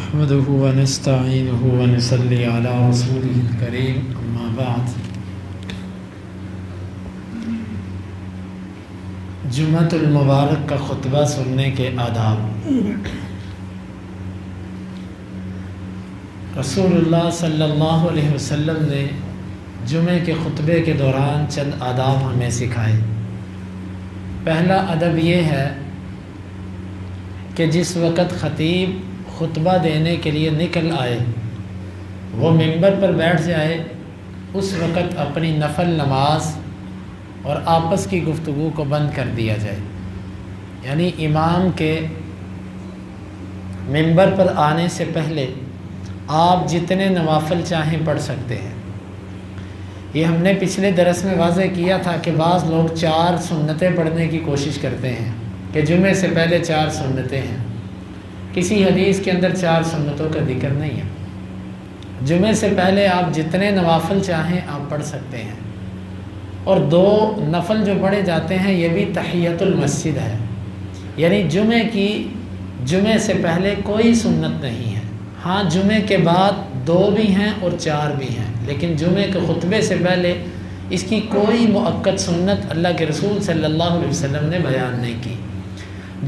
نحمده ونستعينه ونصلي على رسوله الكريم اما بعد جمعۃ المبارک کا خطبہ سننے کے آداب۔ رسول اللہ صلی اللہ علیہ وسلم نے جمعے کے خطبے کے دوران چند آداب ہمیں سکھائے۔ پہلا ادب یہ ہے کہ جس وقت خطیب خطبہ دینے کے لیے نکل آئے وہ ممبر پر بیٹھ جائے، اس وقت اپنی نفل نماز اور آپس کی گفتگو کو بند کر دیا جائے، یعنی امام کے ممبر پر آنے سے پہلے آپ جتنے نوافل چاہیں پڑھ سکتے ہیں۔ یہ ہم نے پچھلے درس میں واضح کیا تھا کہ بعض لوگ 4 سنتیں پڑھنے کی کوشش کرتے ہیں کہ جمعے سے پہلے 4 سنتیں ہیں۔ کسی حدیث کے اندر 4 سنتوں کا ذکر نہیں ہے۔ جمعے سے پہلے آپ جتنے نوافل چاہیں آپ پڑھ سکتے ہیں، اور 2 نفل جو پڑھے جاتے ہیں یہ بھی تحیۃ المسجد ہے، یعنی جمعے سے پہلے کوئی سنت نہیں ہے۔ ہاں جمعے کے بعد 2 بھی ہیں اور 4 بھی ہیں، لیکن جمعے کے خطبے سے پہلے اس کی کوئی مؤکد سنت اللہ کے رسول صلی اللہ علیہ وسلم نے بیان نہیں کی۔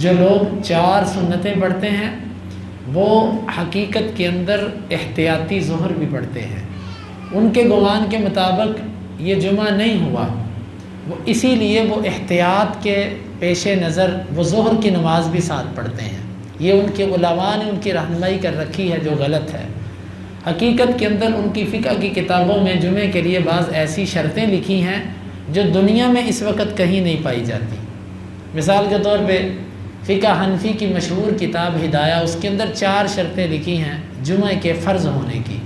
جو لوگ 4 سنتیں پڑھتے ہیں وہ حقیقت کے اندر احتیاطی ظہر بھی پڑھتے ہیں۔ ان کے گمان کے مطابق یہ جمعہ نہیں ہوا، وہ اسی لیے وہ احتیاط کے پیش نظر وہ ظہر کی نماز بھی ساتھ پڑھتے ہیں۔ یہ ان کے علماء نے ان کی رہنمائی کر رکھی ہے جو غلط ہے۔ حقیقت کے اندر ان کی فقہ کی کتابوں میں جمعے کے لیے بعض ایسی شرطیں لکھی ہیں جو دنیا میں اس وقت کہیں نہیں پائی جاتی۔ مثال کے طور پہ فقہ حنفی کی مشہور کتاب ہدایہ، اس کے اندر 4 شرطیں لکھی ہیں جمعے کے فرض ہونے کی۔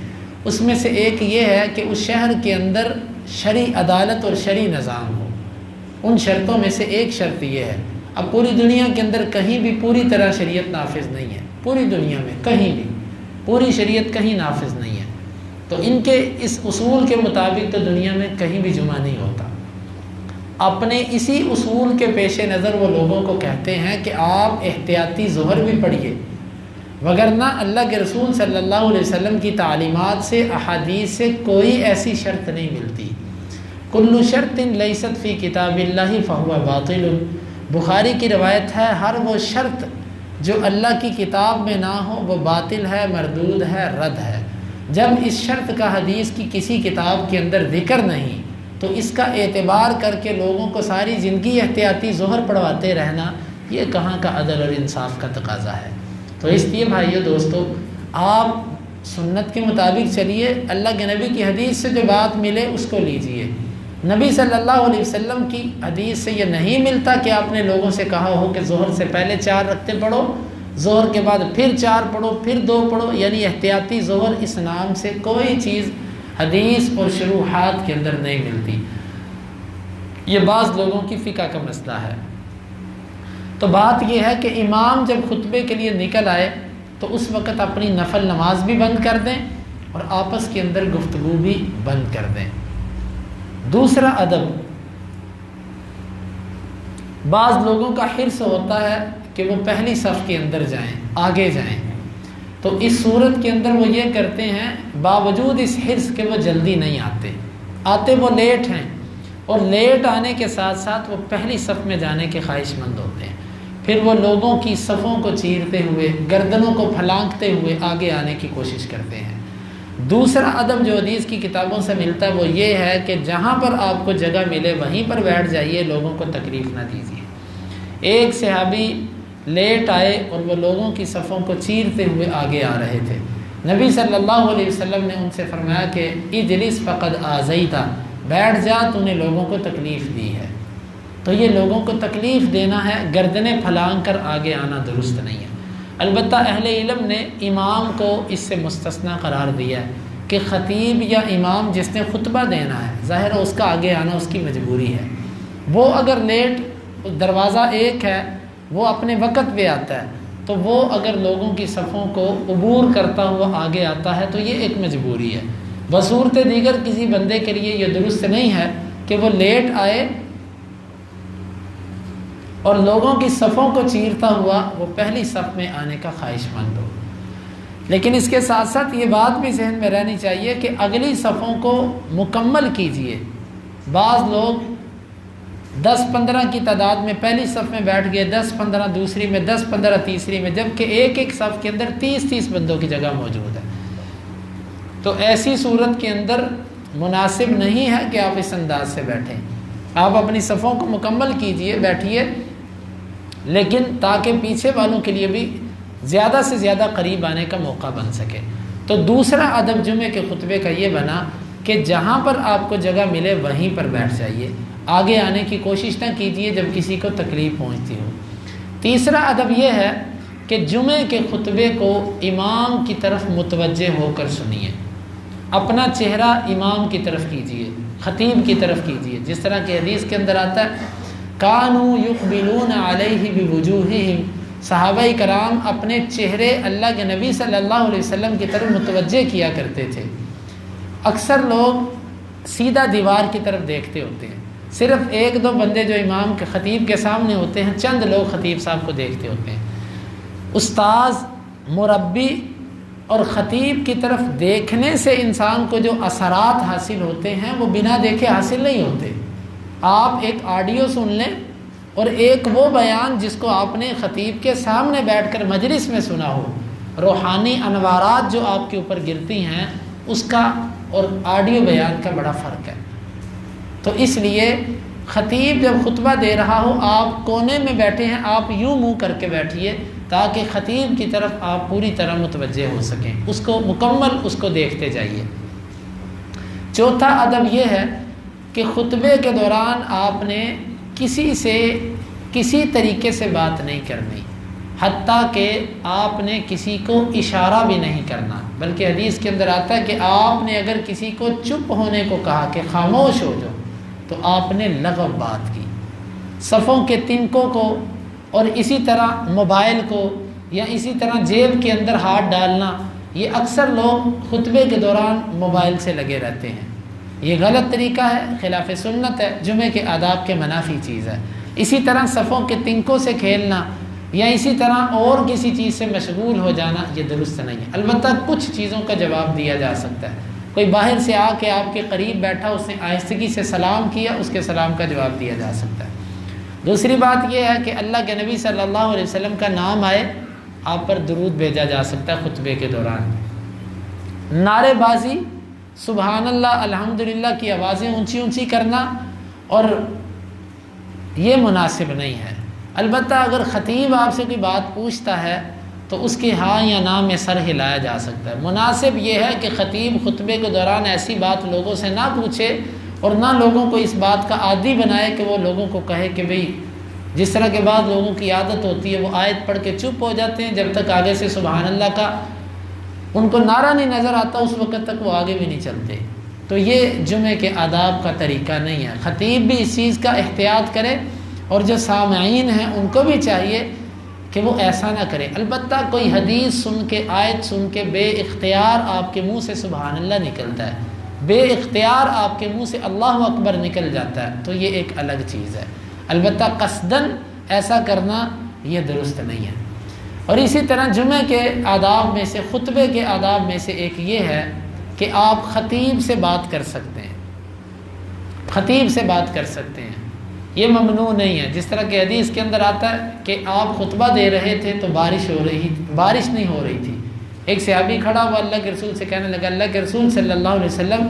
اس میں سے ایک یہ ہے کہ اس شہر کے اندر شرعی عدالت اور شرعی نظام ہو۔ ان شرطوں میں سے ایک شرط یہ ہے۔ اب پوری دنیا کے اندر کہیں بھی پوری طرح شریعت نافذ نہیں ہے، پوری دنیا میں کہیں بھی پوری شریعت کہیں نافذ نہیں ہے، تو ان کے اس اصول کے مطابق تو دنیا میں کہیں بھی جمعہ نہیں ہوتا۔ اپنے اسی اصول کے پیش نظر وہ لوگوں کو کہتے ہیں کہ آپ احتیاطی ظہر بھی پڑھیے، وگرنہ اللہ کے رسول صلی اللہ علیہ وسلم کی تعلیمات سے احادیث سے کوئی ایسی شرط نہیں ملتی۔ کل شرط لیست فی کتاب اللہ فہو باطل، بخاری کی روایت ہے ہر وہ شرط جو اللہ کی کتاب میں نہ ہو وہ باطل ہے، مردود ہے، رد ہے۔ جب اس شرط کا حدیث کی کسی کتاب کے اندر ذکر نہیں تو اس کا اعتبار کر کے لوگوں کو ساری زندگی احتیاطی ظہر پڑھواتے رہنا یہ کہاں کا عدل اور انصاف کا تقاضا ہے۔ تو اس لیے بھائیو دوستو، آپ سنت کے مطابق چلیے، اللہ کے نبی کی حدیث سے جو بات ملے اس کو لیجئے۔ نبی صلی اللہ علیہ وسلم کی حدیث سے یہ نہیں ملتا کہ آپ نے لوگوں سے کہا ہو کہ ظہر سے پہلے 4 رکعتیں پڑھو، ظہر کے بعد پھر 4 پڑھو، پھر 2 پڑھو، یعنی احتیاطی ظہر اس نام سے کوئی چیز حدیث اور شروحات کے اندر نہیں ملتی۔ یہ بعض لوگوں کی فقہ کا مسئلہ ہے۔ تو بات یہ ہے کہ امام جب خطبے کے لیے نکل آئے تو اس وقت اپنی نفل نماز بھی بند کر دیں اور آپس کے اندر گفتگو بھی بند کر دیں۔ دوسرا ادب، بعض لوگوں کا حرص ہوتا ہے کہ وہ پہلی صف کے اندر جائیں، آگے جائیں، تو اس صورت کے اندر وہ یہ کرتے ہیں باوجود اس حرص کے وہ جلدی نہیں آتے وہ لیٹ ہیں، اور لیٹ آنے کے ساتھ ساتھ وہ پہلی صف میں جانے کے خواہش مند ہوتے ہیں۔ پھر وہ لوگوں کی صفوں کو چیرتے ہوئے، گردنوں کو پھلانگتے ہوئے آگے آنے کی کوشش کرتے ہیں۔ دوسرا ادب جو حدیث کی کتابوں سے ملتا ہے وہ یہ ہے کہ جہاں پر آپ کو جگہ ملے وہیں پر بیٹھ جائیے، لوگوں کو تکلیف نہ دیجیے۔ ایک صحابی لیٹ آئے اور وہ لوگوں کی صفوں کو چیرتے ہوئے آگے آ رہے تھے۔ نبی صلی اللہ علیہ وسلم نے ان سے فرمایا کہ اجلس فقد آذیتا، بیٹھ جا، تو نے لوگوں کو تکلیف دی ہے۔ تو یہ لوگوں کو تکلیف دینا ہے، گردنیں پھلانگ کر آگے آنا درست نہیں ہے۔ البتہ اہل علم نے امام کو اس سے مستثنا قرار دیا ہے کہ خطیب یا امام جس نے خطبہ دینا ہے، ظاہر ہے اس کا آگے آنا اس کی مجبوری ہے۔ وہ اگر لیٹ، دروازہ ایک ہے، وہ اپنے وقت پہ آتا ہے، تو وہ اگر لوگوں کی صفوں کو عبور کرتا ہوا آگے آتا ہے تو یہ ایک مجبوری ہے۔ بصورت دیگر کسی بندے کے لیے یہ درست نہیں ہے کہ وہ لیٹ آئے اور لوگوں کی صفوں کو چیرتا ہوا وہ پہلی صف میں آنے کا خواہش مند ہو۔ لیکن اس کے ساتھ ساتھ یہ بات بھی ذہن میں رہنی چاہیے کہ اگلی صفوں کو مکمل کیجئے۔ بعض لوگ 10-15 کی تعداد میں پہلی صف میں بیٹھ گئے، 10-15 دوسری میں، 10-15 تیسری میں، جبکہ ایک ایک صف کے اندر 30-30 بندوں کی جگہ موجود ہے۔ تو ایسی صورت کے اندر مناسب نہیں ہے کہ آپ اس انداز سے بیٹھیں۔ آپ اپنی صفوں کو مکمل کیجئے، بیٹھیے، لیکن تاکہ پیچھے والوں کے لیے بھی زیادہ سے زیادہ قریب آنے کا موقع بن سکے۔ تو دوسرا ادب جمعے کے خطبے کا یہ بنا کہ جہاں پر آپ کو جگہ ملے وہیں پر بیٹھ جائیے، آگے آنے کی کوشش نہ کیجیے جب کسی کو تکلیف پہنچتی ہو۔ تیسرا ادب یہ ہے کہ جمعے کے خطبے کو امام کی طرف متوجہ ہو کر سنیے، اپنا چہرہ امام کی طرف کیجیے، خطیب کی طرف کیجیے، جس طرح کہ حدیث کے اندر آتا ہے کانوا یقبلون علیہ بوجوہہم، صحابہ کرام اپنے چہرے اللہ کے نبی صلی اللہ علیہ وسلم کی طرف متوجہ کیا کرتے تھے۔ اکثر لوگ سیدھا دیوار کی طرف دیکھتے ہوتے ہیں، صرف ایک دو بندے جو امام کے خطیب کے سامنے ہوتے ہیں، چند لوگ خطیب صاحب کو دیکھتے ہوتے ہیں۔ استاذ، مربی اور خطیب کی طرف دیکھنے سے انسان کو جو اثرات حاصل ہوتے ہیں وہ بنا دیکھے حاصل نہیں ہوتے۔ آپ ایک آڈیو سن لیں اور ایک وہ بیان جس کو آپ نے خطیب کے سامنے بیٹھ کر مجلس میں سنا ہو، روحانی انوارات جو آپ کے اوپر گرتی ہیں، اس کا اور آڈیو بیان کا بڑا فرق ہے۔ تو اس لیے خطیب جب خطبہ دے رہا ہو، آپ کونے میں بیٹھے ہیں، آپ یوں منہ کر کے بیٹھیے تاکہ خطیب کی طرف آپ پوری طرح متوجہ ہو سکیں، اس کو مکمل اس کو دیکھتے جائیے۔ چوتھا ادب یہ ہے کہ خطبے کے دوران آپ نے کسی سے کسی طریقے سے بات نہیں کرنی، حتیٰ کہ آپ نے کسی کو اشارہ بھی نہیں کرنا، بلکہ حدیث کے اندر آتا ہے کہ آپ نے اگر کسی کو چپ ہونے کو کہا کہ خاموش ہو جاؤ تو آپ نے لغو بات کی۔ صفوں کے تنکوں کو اور اسی طرح موبائل کو یا اسی طرح جیب کے اندر ہاتھ ڈالنا، یہ اکثر لوگ خطبے کے دوران موبائل سے لگے رہتے ہیں۔ یہ غلط طریقہ ہے، خلاف سنت ہے، جمعے کے آداب کے منافی چیز ہے۔ اسی طرح صفوں کے تنکوں سے کھیلنا یا اسی طرح اور کسی چیز سے مشغول ہو جانا، یہ درست نہیں ہے۔ البتہ کچھ چیزوں کا جواب دیا جا سکتا ہے۔ کوئی باہر سے آ کے آپ کے قریب بیٹھا، اس نے آہستگی سے سلام کیا، اس کے سلام کا جواب دیا جا سکتا ہے۔ دوسری بات یہ ہے کہ اللہ کے نبی صلی اللہ علیہ وسلم کا نام آئے، آپ پر درود بھیجا جا سکتا ہے خطبے کے دوران۔ نعرے بازی، سبحان اللہ، الحمدللہ کی آوازیں اونچی اونچی کرنا اور یہ مناسب نہیں ہے۔ البتہ اگر خطیب آپ سے کوئی بات پوچھتا ہے تو اس کے ہاں یا نہ میں سر ہلایا جا سکتا ہے۔ مناسب یہ ہے کہ خطیب خطبے کے دوران ایسی بات لوگوں سے نہ پوچھے اور نہ لوگوں کو اس بات کا عادی بنائے کہ وہ لوگوں کو کہے کہ بھئی، جس طرح کے بعد لوگوں کی عادت ہوتی ہے وہ آیت پڑھ کے چپ ہو جاتے ہیں، جب تک آگے سے سبحان اللہ کا ان کو نعرہ نہیں نظر آتا اس وقت تک وہ آگے بھی نہیں چلتے۔ تو یہ جمعے کے آداب کا طریقہ نہیں ہے۔ خطیب بھی اس چیز کا احتیاط کرے اور جو سامعین ہیں ان کو بھی چاہیے کہ وہ ایسا نہ کرے۔ البتہ کوئی حدیث سن کے، آیت سن کے بے اختیار آپ کے منہ سے سبحان اللہ نکلتا ہے، بے اختیار آپ کے منہ سے اللہ اکبر نکل جاتا ہے، تو یہ ایک الگ چیز ہے۔ البتہ قصداً ایسا کرنا یہ درست نہیں ہے۔ اور اسی طرح جمعے کے آداب میں سے، خطبے کے آداب میں سے ایک یہ ہے کہ آپ خطیب سے بات کر سکتے ہیں، خطیب سے بات کر سکتے ہیں، یہ ممنوع نہیں ہے۔ جس طرح کہ حدیث کے اندر آتا ہے کہ آپ خطبہ دے رہے تھے تو بارش نہیں ہو رہی تھی، ایک صحابی کھڑا ہوا اللہ کے رسول سے کہنے لگا، اللہ کے رسول صلی اللہ علیہ وسلم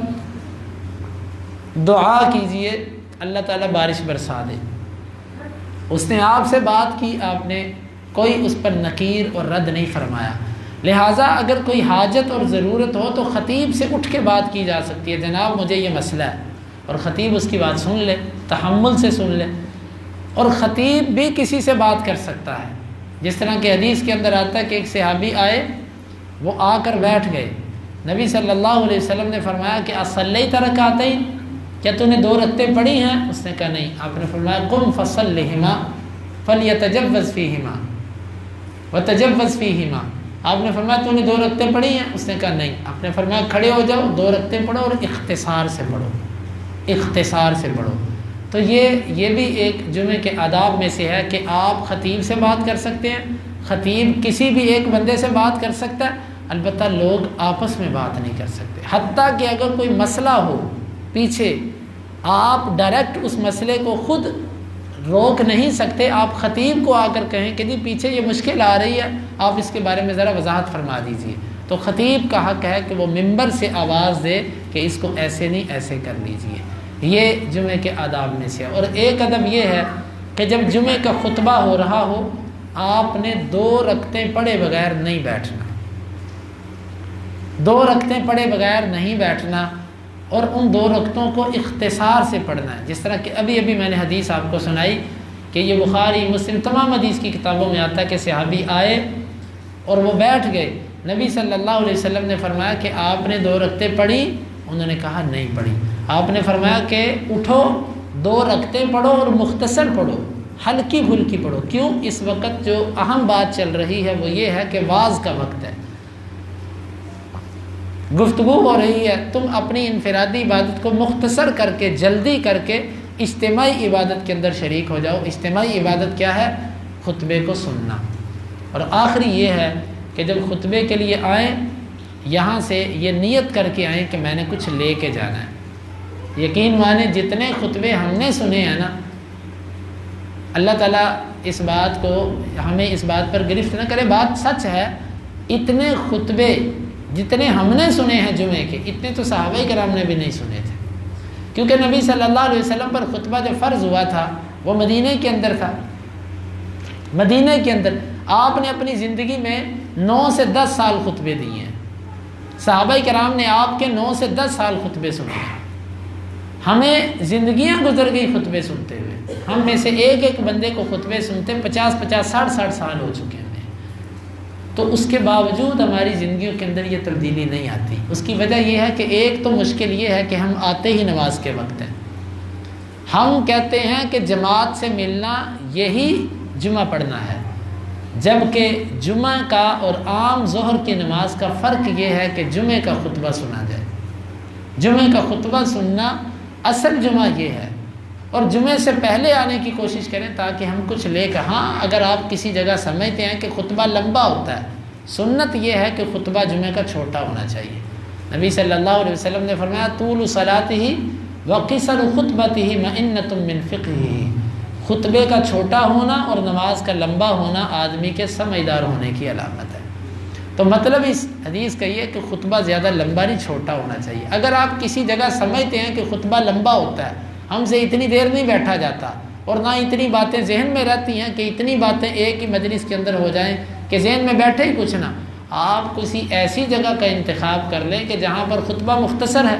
دعا کیجئے اللہ تعالیٰ بارش برسا دے۔ اس نے آپ سے بات کی، آپ نے کوئی اس پر نکیر اور رد نہیں فرمایا۔ لہٰذا اگر کوئی حاجت اور ضرورت ہو تو خطیب سے اٹھ کے بات کی جا سکتی ہے، جناب مجھے یہ مسئلہ ہے، اور خطیب اس کی بات سن لے، تحمل سے سن لے۔ اور خطیب بھی کسی سے بات کر سکتا ہے، جس طرح کہ حدیث کے اندر آتا ہے کہ ایک صحابی آئے، وہ آ کر بیٹھ گئے، نبی صلی اللہ علیہ وسلم نے فرمایا کہ اصلیت رکعتین، کیا تو نے 2 رکعتیں پڑھی ہیں؟ اس نے کہا نہیں۔ آپ نے فرمایا قم فصلہما فلیتجوز فیہما وتجوز فیہما۔ آپ نے فرمایا تو نے 2 رکعتیں پڑھی ہیں؟ اس نے کہا نہیں۔ آپ نے فرمایا کھڑے ہو جاؤ، 2 رکعتیں پڑھو اور اختصار سے پڑھو، اختصار سے پڑھو۔ تو یہ بھی ایک جمعے کے آداب میں سے ہے کہ آپ خطیب سے بات کر سکتے ہیں، خطیب کسی بھی ایک بندے سے بات کر سکتا ہے۔ البتہ لوگ آپس میں بات نہیں کر سکتے، حتیٰ کہ اگر کوئی مسئلہ ہو پیچھے، آپ ڈائریکٹ اس مسئلے کو خود روک نہیں سکتے، آپ خطیب کو آ کر کہیں کہ جی پیچھے یہ مشکل آ رہی ہے، آپ اس کے بارے میں ذرا وضاحت فرما دیجیے، تو خطیب کا حق ہے کہ وہ ممبر سے آواز دے کہ اس کو ایسے نہیں ایسے کر لیجیے۔ یہ جمعے کے آداب میں سے ہے۔ اور ایک ادب یہ ہے کہ جب جمعے کا خطبہ ہو رہا ہو، آپ نے 2 رکعتیں پڑھے بغیر نہیں بیٹھنا، 2 رکعتیں پڑھے بغیر نہیں بیٹھنا، اور ان 2 رکعتوں کو اختصار سے پڑھنا ہے۔ جس طرح کہ ابھی میں نے حدیث آپ کو سنائی کہ یہ بخاری مسلم تمام حدیث کی کتابوں میں آتا ہے کہ صحابی آئے اور وہ بیٹھ گئے، نبی صلی اللہ علیہ وسلم نے فرمایا کہ آپ نے 2 رکعتیں پڑھی؟ انہوں نے کہا نہیں پڑھی۔ آپ نے فرمایا کہ اٹھو 2 رکعتیں پڑھو اور مختصر پڑھو، ہلکی پھلکی پڑھو۔ کیوں؟ اس وقت جو اہم بات چل رہی ہے وہ یہ ہے کہ واعظ کا وقت ہے، گفتگو ہو رہی ہے، تم اپنی انفرادی عبادت کو مختصر کر کے جلدی کر کے اجتماعی عبادت کے اندر شریک ہو جاؤ۔ اجتماعی عبادت کیا ہے؟ خطبے کو سننا۔ اور آخری یہ ہے کہ جب خطبے کے لیے آئیں، یہاں سے یہ نیت کر کے آئیں کہ میں نے کچھ لے کے جانا ہے۔ یقین مانیں جتنے خطبے ہم نے سنے ہیں نا، اللہ تعالیٰ اس بات کو ہمیں اس بات پر گرفت نہ کرے، بات سچ ہے، اتنے خطبے جتنے ہم نے سنے ہیں جمعے کے، اتنے تو صحابہ کرام نے بھی نہیں سنے تھے، کیونکہ نبی صلی اللہ علیہ وسلم پر خطبہ جو فرض ہوا تھا وہ مدینہ کے اندر تھا۔ مدینہ کے اندر آپ نے اپنی زندگی میں 9 سے 10 سال خطبے دیے ہیں، صحابہ کرام نے آپ کے 9 سے 10 سال خطبے سنے ہیں۔ ہمیں زندگیاں گزر گئی خطبے سنتے ہوئے، ہم میں سے ایک بندے کو خطبے سنتے 50 60 سال ہو چکے ہیں، تو اس کے باوجود ہماری زندگیوں کے اندر یہ تبدیلی نہیں آتی۔ اس کی وجہ یہ ہے کہ ایک تو مشکل یہ ہے کہ ہم آتے ہی نماز کے وقت ہیں، ہم کہتے ہیں کہ جماعت سے ملنا یہی جمعہ پڑھنا ہے، جبکہ جمعہ کا اور عام ظہر کی نماز کا فرق یہ ہے کہ جمعے کا خطبہ سنا جائے۔ جمعے کا خطبہ سننا اصل جمعہ یہ ہے، اور جمعے سے پہلے آنے کی کوشش کریں تاکہ ہم کچھ لے کر، ہاں اگر آپ کسی جگہ سمجھتے ہیں کہ خطبہ لمبا ہوتا ہے، سنت یہ ہے کہ خطبہ جمعے کا چھوٹا ہونا چاہیے۔ نبی صلی اللہ علیہ وسلم نے فرمایا طول صلاتہ وقصر خطبتہ مئنۃ من فقہہ، خطبے کا چھوٹا ہونا اور نماز کا لمبا ہونا آدمی کے سمجھدار ہونے کی علامت ہے۔ تو مطلب اس حدیث کا یہ کہ خطبہ زیادہ لمبا نہیں، چھوٹا ہونا چاہیے۔ اگر آپ کسی جگہ سمجھتے ہیں کہ خطبہ لمبا ہوتا ہے، ہم سے اتنی دیر نہیں بیٹھا جاتا، اور نہ اتنی باتیں ذہن میں رہتی ہیں کہ اتنی باتیں ایک ہی مجلس کے اندر ہو جائیں کہ ذہن میں بیٹھے ہی کچھ نہ، آپ کسی ایسی جگہ کا انتخاب کر لیں کہ جہاں پر خطبہ مختصر ہے،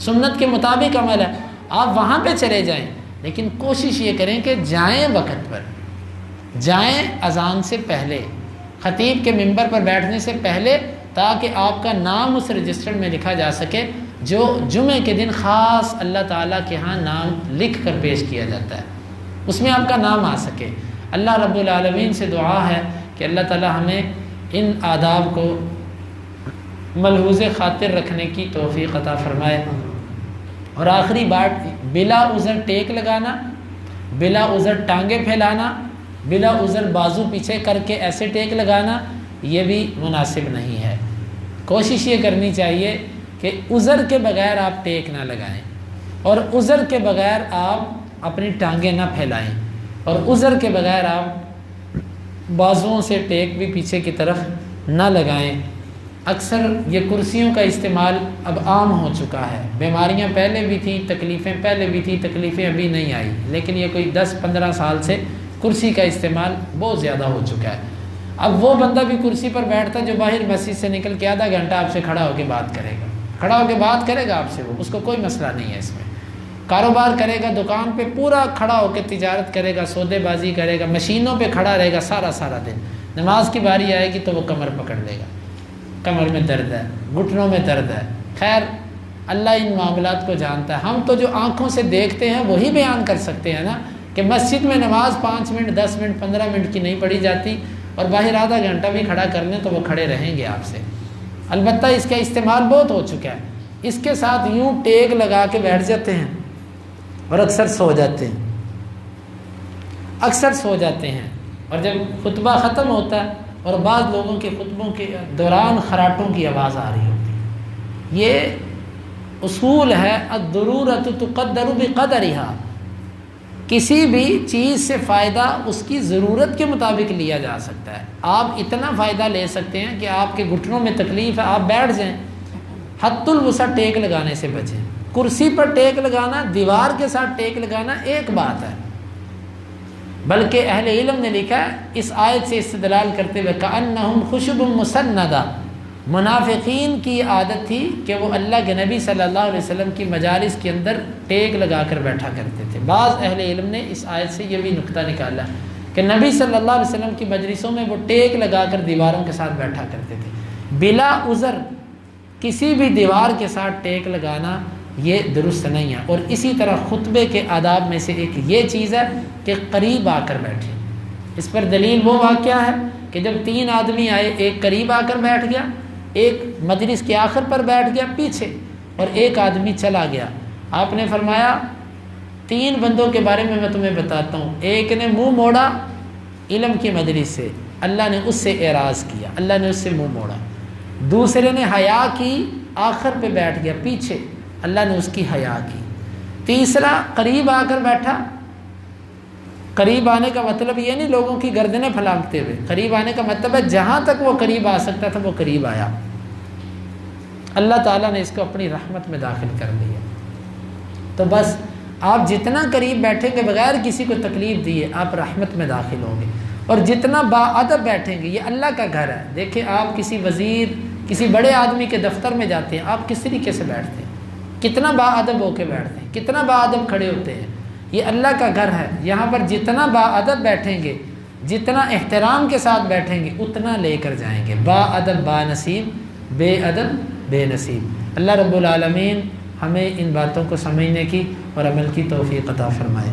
سنت کے مطابق عمل ہے، آپ وہاں پہ چلے جائیں، لیکن کوشش یہ کریں کہ جائیں وقت پر، جائیں اذان سے پہلے، خطیب کے منبر پر بیٹھنے سے پہلے، تاکہ آپ کا نام اس رجسٹر میں لکھا جا سکے جو جمعے کے دن خاص اللہ تعالیٰ کے ہاں نام لکھ کر پیش کیا جاتا ہے، اس میں آپ کا نام آ سکے۔ اللہ رب العالمین سے دعا ہے کہ اللہ تعالیٰ ہمیں ان آداب کو ملحوظ خاطر رکھنے کی توفیق عطا فرمائے۔ اور آخری بات، بلا عذر ٹیک لگانا، بلا عذر ٹانگیں پھیلانا، بلا عذر بازو پیچھے کر کے ایسے ٹیک لگانا، یہ بھی مناسب نہیں ہے۔ کوشش یہ کرنی چاہیے کہ عذر کے بغیر آپ ٹیک نہ لگائیں، اور عذر کے بغیر آپ اپنی ٹانگیں نہ پھیلائیں، اور عذر کے بغیر آپ بازوؤں سے ٹیک بھی پیچھے کی طرف نہ لگائیں۔ اکثر یہ کرسیوں کا استعمال اب عام ہو چکا ہے، بیماریاں پہلے بھی تھیں، تکلیفیں پہلے بھی تھیں، تکلیفیں ابھی نہیں آئی، لیکن یہ کوئی 10-15 سال سے کرسی کا استعمال بہت زیادہ ہو چکا ہے۔ اب وہ بندہ بھی کرسی پر بیٹھتا جو باہر مسجد سے نکل کے آدھا گھنٹہ آپ سے کھڑا ہو کے بات کرے گا، کھڑا ہو کے بات کرے گا آپ سے، وہ اس کو کوئی مسئلہ نہیں ہے اس میں، کاروبار کرے گا، دکان پہ پورا کھڑا ہو کے تجارت کرے گا، سودے بازی کرے گا، مشینوں پہ کھڑا رہے گا سارا دن، نماز کی باری آئے گی تو وہ کمر پکڑ لے گا، کمر میں درد ہے، گھٹنوں میں درد ہے۔ خیر اللہ ان معاملات کو جانتا ہے، ہم تو جو آنکھوں سے دیکھتے ہیں وہی بیان کر سکتے ہیں نا، کہ مسجد میں نماز 5 منٹ 10 منٹ 15 منٹ کی نہیں پڑھی جاتی، اور باہر آدھا گھنٹہ بھی کھڑا کر لیں تو وہ کھڑے رہیں گے آپ سے۔ البتہ اس کا استعمال بہت ہو چکا ہے، اس کے ساتھ یوں ٹیک لگا کے بیٹھ جاتے ہیں اور اکثر سو جاتے ہیں، اور جب خطبہ ختم ہوتا ہے اور بعض لوگوں کے خطبوں کے دوران خراٹوں کی آواز آ رہی ہوتی ہے۔ یہ اصول ہے الضرورۃ تقدر بقدرها، کسی بھی چیز سے فائدہ اس کی ضرورت کے مطابق لیا جا سکتا ہے۔ آپ اتنا فائدہ لے سکتے ہیں کہ آپ کے گھٹنوں میں تکلیف ہے، آپ بیٹھ جائیں، حد الوسع ٹیک لگانے سے بچیں۔ کرسی پر ٹیک لگانا، دیوار کے ساتھ ٹیک لگانا ایک بات ہے، بلکہ اہل علم نے لکھا ہے اس آیت سے استدلال کرتے ہوئے کأنہم خشب مسندہ، منافقین کی عادت تھی کہ وہ اللہ کے نبی صلی اللہ علیہ وسلم کی مجالس کے اندر ٹیک لگا کر بیٹھا کرتے تھے۔ بعض اہل علم نے اس آیت سے یہ بھی نقطہ نکالا کہ نبی صلی اللہ علیہ وسلم کی مجلسوں میں وہ ٹیک لگا کر دیواروں کے ساتھ بیٹھا کرتے تھے۔ بلا عذر کسی بھی دیوار کے ساتھ ٹیک لگانا یہ درست نہیں ہے۔ اور اسی طرح خطبے کے آداب میں سے ایک یہ چیز ہے کہ قریب آ کر بیٹھیں۔ اس پر دلیل وہ واقعہ ہے کہ جب 3 آدمی آئے، ایک قریب آ کر بیٹھ گیا، ایک مجلس کے آخر پر بیٹھ گیا پیچھے، اور ایک آدمی چلا گیا۔ آپ نے فرمایا 3 بندوں کے بارے میں تمہیں بتاتا ہوں، ایک نے منہ موڑا علم کی مجلس سے، اللہ نے اس سے اعراض کیا، اللہ نے اس سے منہ موڑا۔ دوسرے نے حیا کی، آخر پہ بیٹھ گیا پیچھے، اللہ نے اس کی حیا کی۔ تیسرا قریب آ کر بیٹھا۔ قریب آنے کا مطلب یہ نہیں لوگوں کی گردنیں پھلانگتے ہوئے، قریب آنے کا مطلب ہے جہاں تک وہ قریب آ سکتا تھا وہ قریب آیا۔ اللہ تعالیٰ نے اس کو اپنی رحمت میں داخل کر لیا۔ تو بس آپ جتنا قریب بیٹھیں گے بغیر کسی کو تکلیف دیے آپ رحمت میں داخل ہوں گے، اور جتنا باادب بیٹھیں گے، یہ اللہ کا گھر ہے۔ دیکھیں آپ کسی وزیر، کسی بڑے آدمی کے دفتر میں جاتے ہیں، آپ کس طریقے سے بیٹھتے ہیں، کتنا باادب ہو کے بیٹھتے ہیں، کتنا باادب کھڑے ہوتے ہیں۔ یہ اللہ کا گھر ہے، یہاں پر جتنا باادب بیٹھیں گے، جتنا احترام کے ساتھ بیٹھیں گے، اتنا لے کر جائیں گے۔ باادب بانصیب، بے ادب بے نصیب۔ اللہ رب العالمین ہمیں ان باتوں کو سمجھنے کی اور عمل کی توفیق عطا فرمائے۔